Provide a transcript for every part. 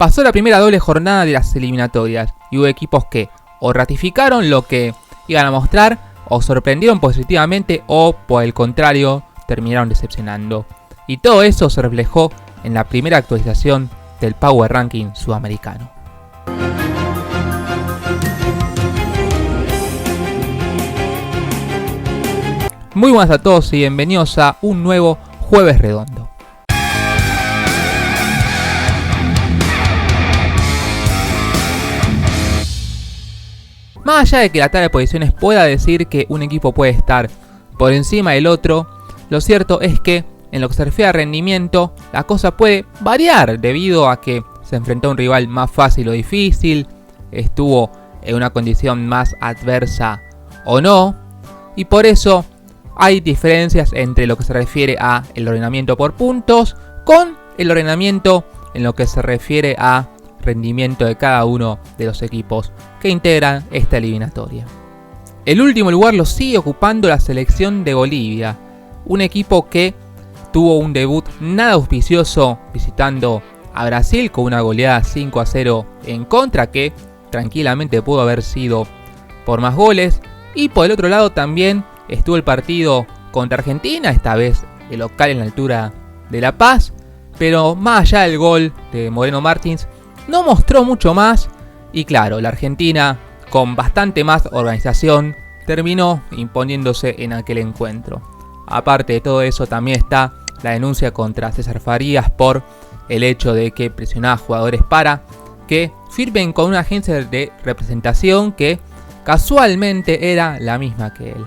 Pasó la primera doble jornada de las eliminatorias y hubo equipos que o ratificaron lo que iban a mostrar o sorprendieron positivamente o por el contrario terminaron decepcionando. Y todo eso se reflejó en la primera actualización del Power Ranking sudamericano. Muy buenas a todos y bienvenidos a un nuevo Jueves Redondo. Más allá de que la tabla de posiciones pueda decir que un equipo puede estar por encima del otro, lo cierto es que en lo que se refiere a rendimiento, la cosa puede variar debido a que se enfrentó a un rival más fácil o difícil, estuvo en una condición más adversa o no, y por eso hay diferencias entre lo que se refiere a el ordenamiento por puntos con el ordenamiento en lo que se refiere a rendimiento de cada uno de los equipos que integran esta eliminatoria. El último lugar lo sigue ocupando la selección de Bolivia, un equipo que tuvo un debut nada auspicioso visitando a Brasil con una goleada 5-0 en contra que tranquilamente pudo haber sido por más goles, y por el otro lado también estuvo el partido contra Argentina, esta vez el local en la altura de La Paz, pero más allá del gol de Moreno Martins no mostró mucho más y claro, la Argentina con bastante más organización terminó imponiéndose en aquel encuentro. Aparte de todo eso también está la denuncia contra César Farías por el hecho de que presionaba a jugadores para que firmen con una agencia de representación que casualmente era la misma que él.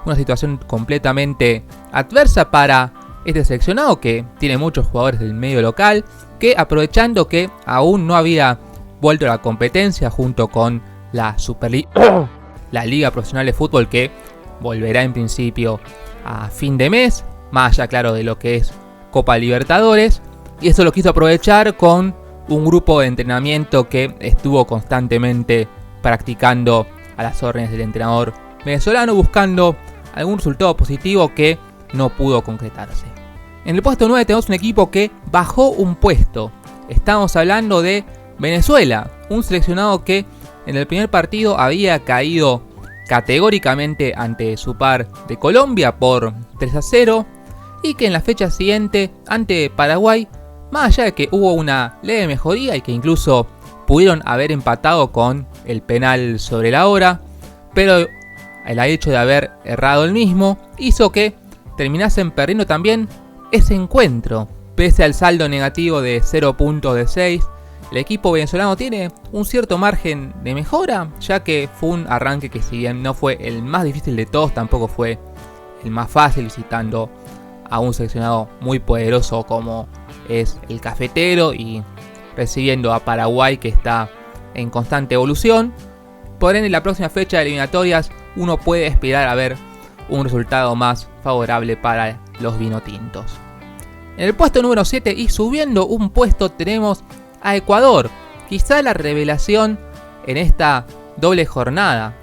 Una situación completamente adversa para este seleccionado que tiene muchos jugadores del medio local que, aprovechando que aún no había vuelto a la competencia junto con la Superliga, la Liga Profesional de Fútbol, que volverá en principio a fin de mes, más allá claro de lo que es Copa Libertadores, y eso lo quiso aprovechar con un grupo de entrenamiento que estuvo constantemente practicando a las órdenes del entrenador venezolano, buscando algún resultado positivo que no pudo concretarse. En el puesto 9 tenemos un equipo que bajó un puesto. Estamos hablando de Venezuela, un seleccionado que en el primer partido había caído categóricamente ante su par de Colombia por 3-0 y que en la fecha siguiente ante Paraguay, más allá de que hubo una leve mejoría y que incluso pudieron haber empatado con el penal sobre la hora, pero el hecho de haber errado el mismo hizo que terminasen perdiendo también ese encuentro. Pese al saldo negativo de 0 puntos de 6, el equipo venezolano tiene un cierto margen de mejora, ya que fue un arranque que si bien no fue el más difícil de todos, tampoco fue el más fácil, visitando a un seleccionado muy poderoso como es el Cafetero y recibiendo a Paraguay, que está en constante evolución. Por ende, en la próxima fecha de eliminatorias uno puede esperar a ver un resultado más favorable para los vinotintos. En el puesto número 7 y subiendo un puesto tenemos a Ecuador, quizá la revelación en esta doble jornada,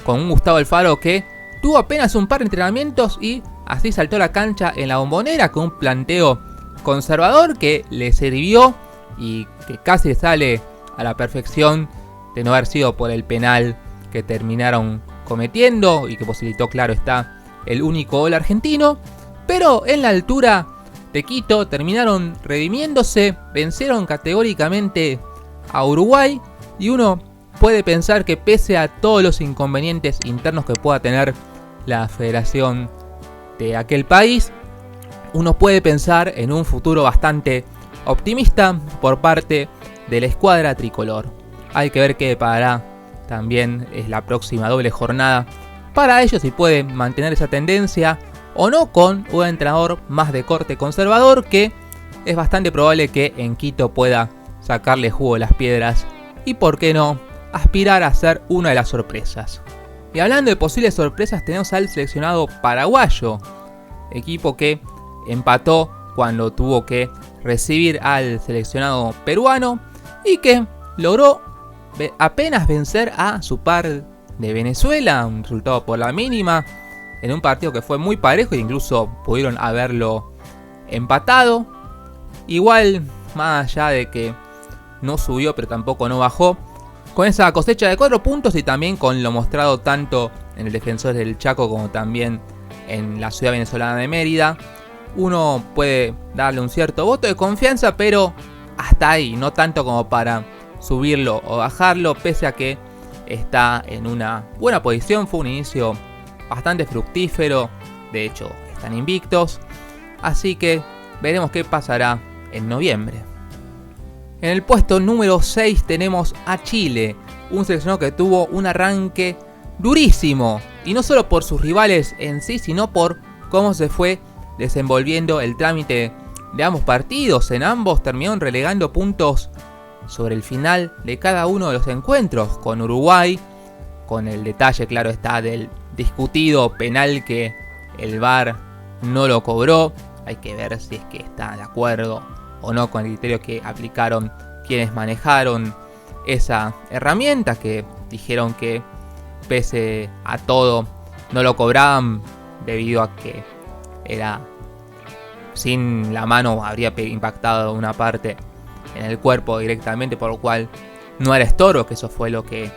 con un Gustavo Alfaro que tuvo apenas un par de entrenamientos y así saltó a la cancha en la Bombonera con un planteo conservador que le sirvió y que casi sale a la perfección de no haber sido por el penal que terminaron cometiendo y que posibilitó, claro está, el único gol argentino. Pero en la altura de Quito terminaron redimiéndose, vencieron categóricamente a Uruguay y uno puede pensar que pese a todos los inconvenientes internos que pueda tener la federación de aquel país, uno puede pensar en un futuro bastante optimista por parte de la escuadra tricolor. Hay que ver qué deparará también es la próxima doble jornada para ellos, si pueden mantener esa tendencia o no con un entrenador más de corte conservador, que es bastante probable que en Quito pueda sacarle jugo a las piedras y por qué no aspirar a ser una de las sorpresas. Y hablando de posibles sorpresas, tenemos al seleccionado paraguayo, equipo que empató cuando tuvo que recibir al seleccionado peruano y que logró apenas vencer a su par de Venezuela, un resultado por la mínima, en un partido que fue muy parejo e incluso pudieron haberlo empatado. Igual, más allá de que no subió pero tampoco no bajó. Con esa cosecha de 4 puntos y también con lo mostrado tanto en el Defensores del Chaco como también en la ciudad venezolana de Mérida, uno puede darle un cierto voto de confianza, pero hasta ahí, no tanto como para subirlo o bajarlo, pese a que está en una buena posición. Fue un inicio bastante fructífero, de hecho están invictos, así que veremos qué pasará en noviembre. En el puesto número 6 tenemos a Chile, un seleccionado que tuvo un arranque durísimo, y no solo por sus rivales en sí, sino por cómo se fue desenvolviendo el trámite de ambos partidos. En ambos terminaron relegando puntos sobre el final de cada uno de los encuentros, con Uruguay, con el detalle, claro está, del discutido penal que el VAR no lo cobró. Hay que ver si es que está de acuerdo o no con el criterio que aplicaron quienes manejaron esa herramienta, que dijeron que pese a todo no lo cobraban debido a que era sin la mano, habría impactado una parte en el cuerpo directamente, por lo cual no era estorbo, que eso fue lo que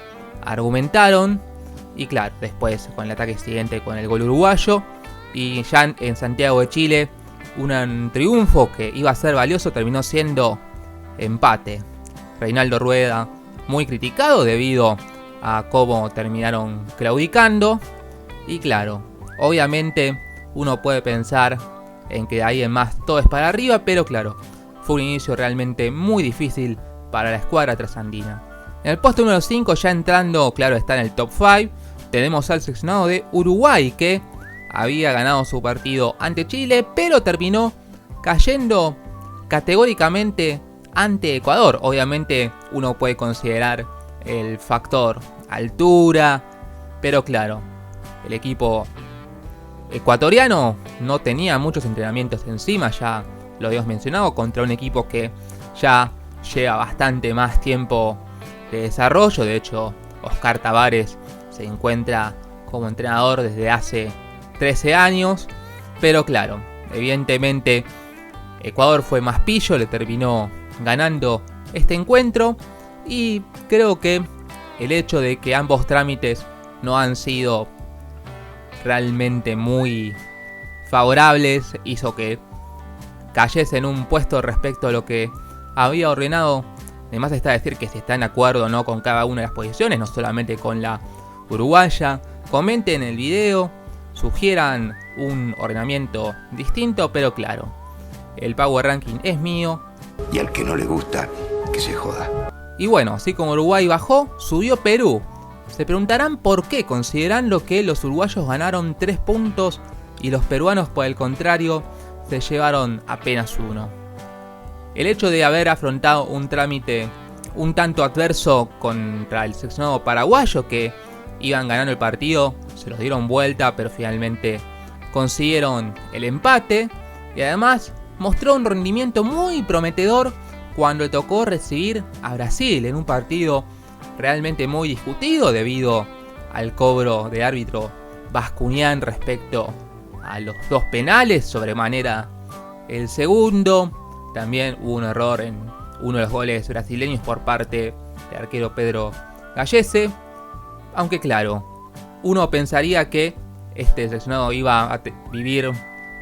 argumentaron. Y claro, después con el ataque siguiente con el gol uruguayo, y ya en Santiago de Chile, un triunfo que iba a ser valioso terminó siendo empate. Reinaldo Rueda muy criticado debido a cómo terminaron claudicando, y claro, obviamente uno puede pensar en que de ahí en más todo es para arriba, pero claro, fue un inicio realmente muy difícil para la escuadra trasandina. En el puesto número 5, ya entrando, claro, está en el top 5, tenemos al seleccionado de Uruguay, que había ganado su partido ante Chile, pero terminó cayendo categóricamente ante Ecuador. Obviamente uno puede considerar el factor altura, pero claro, el equipo ecuatoriano no tenía muchos entrenamientos encima, ya lo habíamos mencionado, contra un equipo que ya lleva bastante más tiempo de desarrollo. De hecho, Oscar Tabares se encuentra como entrenador desde hace 13 años, pero claro, evidentemente Ecuador fue más pillo, le terminó ganando este encuentro, y creo que el hecho de que ambos trámites no han sido realmente muy favorables hizo que cayese en un puesto respecto a lo que había ordenado. Además está decir que si están de acuerdo o no con cada una de las posiciones, no solamente con la uruguaya. Comenten el video, sugieran un ordenamiento distinto, pero claro, el Power Ranking es mío. Y al que no le gusta, que se joda. Y bueno, así como Uruguay bajó, subió Perú. Se preguntarán por qué, considerando que los uruguayos ganaron 3 puntos y los peruanos, por el contrario, se llevaron apenas 1. El hecho de haber afrontado un trámite un tanto adverso contra el seleccionado paraguayo, que iban ganando el partido, se los dieron vuelta, pero finalmente consiguieron el empate, y además mostró un rendimiento muy prometedor cuando le tocó recibir a Brasil en un partido realmente muy discutido debido al cobro de árbitro Bascuñán respecto a los 2 penales, sobremanera el segundo. También hubo un error en uno de los goles brasileños por parte del arquero Pedro Gallese, aunque claro, uno pensaría que este seleccionado iba a vivir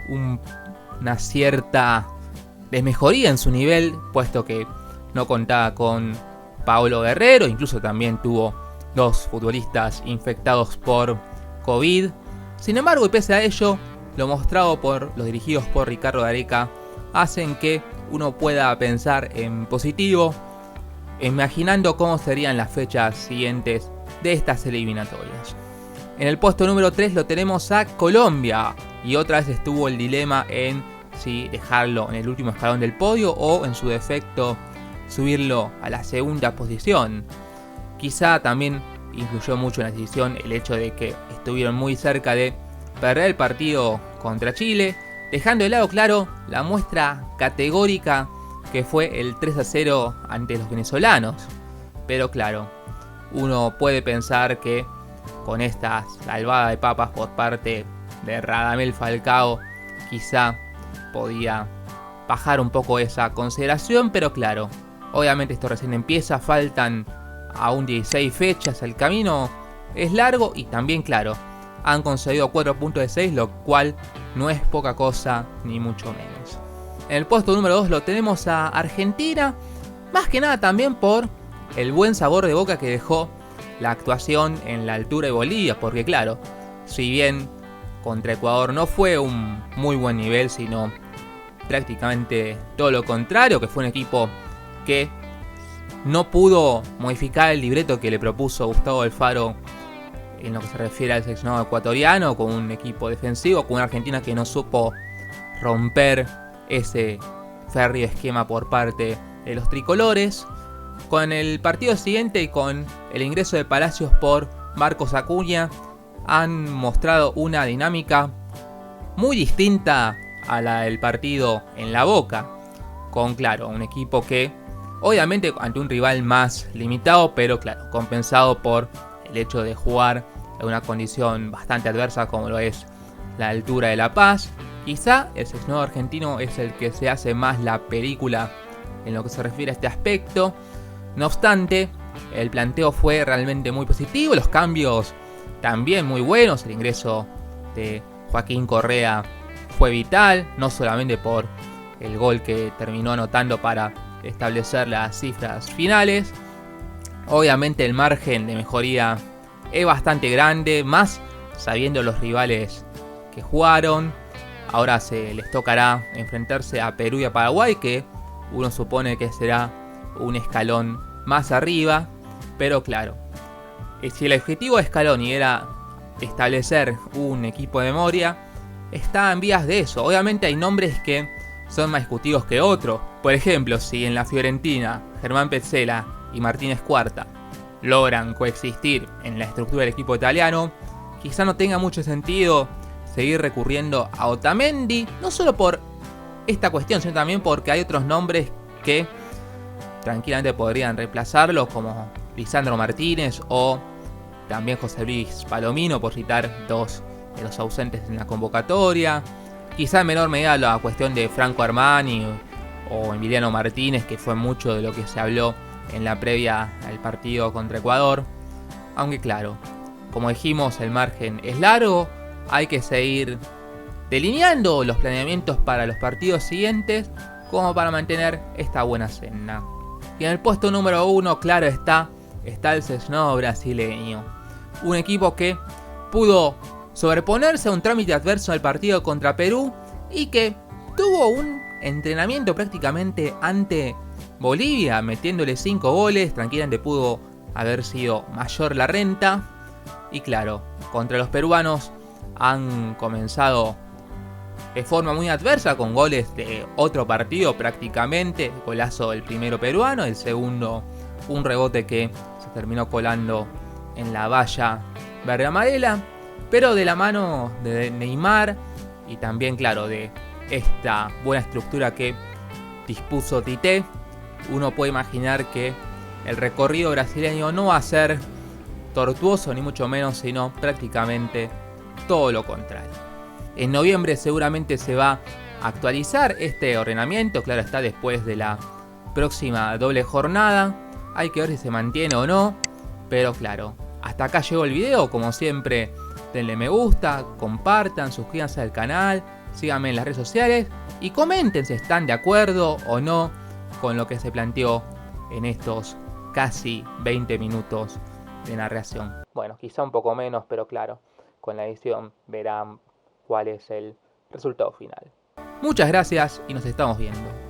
una cierta desmejoría en su nivel, puesto que no contaba con Paolo Guerrero, incluso también tuvo 2 futbolistas infectados por COVID. Sin embargo, y pese a ello, lo mostrado por los dirigidos por Ricardo Gareca hacen que uno pueda pensar en positivo, imaginando cómo serían las fechas siguientes de estas eliminatorias. En el puesto número 3 lo tenemos a Colombia, y otra vez estuvo el dilema en si dejarlo en el último escalón del podio o en su defecto subirlo a la segunda posición. Quizá también influyó mucho en la decisión el hecho de que estuvieron muy cerca de perder el partido contra Chile, dejando de lado, claro, la muestra categórica que fue el 3-0 ante los venezolanos. Pero claro, uno puede pensar que con esta salvada de papas por parte de Radamel Falcao, quizá podía bajar un poco esa consideración, pero claro, Obviamente esto recién empieza, faltan aún 16 fechas, el camino es largo y también claro, han conseguido 4 puntos de 6, lo cual no es poca cosa ni mucho menos. En el puesto número 2 lo tenemos a Argentina, más que nada también por el buen sabor de boca que dejó la actuación en la altura de Bolivia, porque claro, si bien contra Ecuador no fue un muy buen nivel, sino prácticamente todo lo contrario, que fue un equipo que no pudo modificar el libreto que le propuso Gustavo Alfaro en lo que se refiere al seleccionado ecuatoriano, con un equipo defensivo, con una Argentina que no supo romper ese férreo esquema por parte de los tricolores. Con el partido siguiente y con el ingreso de Palacios por Marcos Acuña, han mostrado una dinámica muy distinta a la del partido en La Boca, con claro, un equipo que obviamente ante un rival más limitado, pero claro, compensado por el hecho de jugar en una condición bastante adversa como lo es la altura de La Paz. Quizá el seleccionado argentino es el que se hace más la película en lo que se refiere a este aspecto. No obstante, el planteo fue realmente muy positivo, los cambios también muy buenos, el ingreso de Joaquín Correa fue vital, no solamente por el gol que terminó anotando para establecer las cifras finales. Obviamente el margen de mejoría es bastante grande, más sabiendo los rivales que jugaron. Ahora se les tocará enfrentarse a Perú y a Paraguay, que uno supone que será un escalón más arriba. Pero claro, si el objetivo de Scaloni era establecer un equipo de memoria, está en vías de eso. Obviamente hay nombres que son más discutidos que otros. Por ejemplo, si en la Fiorentina Germán Pezzella y Martínez Cuarta logran coexistir en la estructura del equipo italiano, quizá no tenga mucho sentido seguir recurriendo a Otamendi, no solo por esta cuestión, sino también porque hay otros nombres que tranquilamente podrían reemplazarlo, como Lisandro Martínez o también José Luis Palomino, por citar dos de los ausentes en la convocatoria. Quizá en menor medida la cuestión de Franco Armani o Emiliano Martínez, que fue mucho de lo que se habló en la previa al partido contra Ecuador. Aunque claro, como dijimos, el margen es largo, hay que seguir delineando los planeamientos para los partidos siguientes como para mantener esta buena senda. Y en el puesto número 1, claro está el seleccionado brasileño. Un equipo que pudo sobreponerse a un trámite adverso del partido contra Perú y que tuvo un entrenamiento prácticamente ante Bolivia, metiéndole 5 goles, tranquilamente pudo haber sido mayor la renta. Y claro, contra los peruanos han comenzado de forma muy adversa, con goles de otro partido prácticamente. Golazo del primero peruano, el segundo un rebote que se terminó colando en la valla verde amarela, pero de la mano de Neymar y también claro de esta buena estructura que dispuso Tite, uno puede imaginar que el recorrido brasileño no va a ser tortuoso ni mucho menos, sino prácticamente todo lo contrario. En noviembre seguramente se va a actualizar este ordenamiento, claro está, después de la próxima doble jornada. Hay que ver si se mantiene o no, pero claro, hasta acá llegó el video. Como siempre, denle me gusta, compartan, suscríbanse al canal, síganme en las redes sociales y comenten si están de acuerdo o no con lo que se planteó en estos casi 20 minutos de narración. Bueno, quizá un poco menos, pero claro, con la edición verán cuál es el resultado final. Muchas gracias y nos estamos viendo.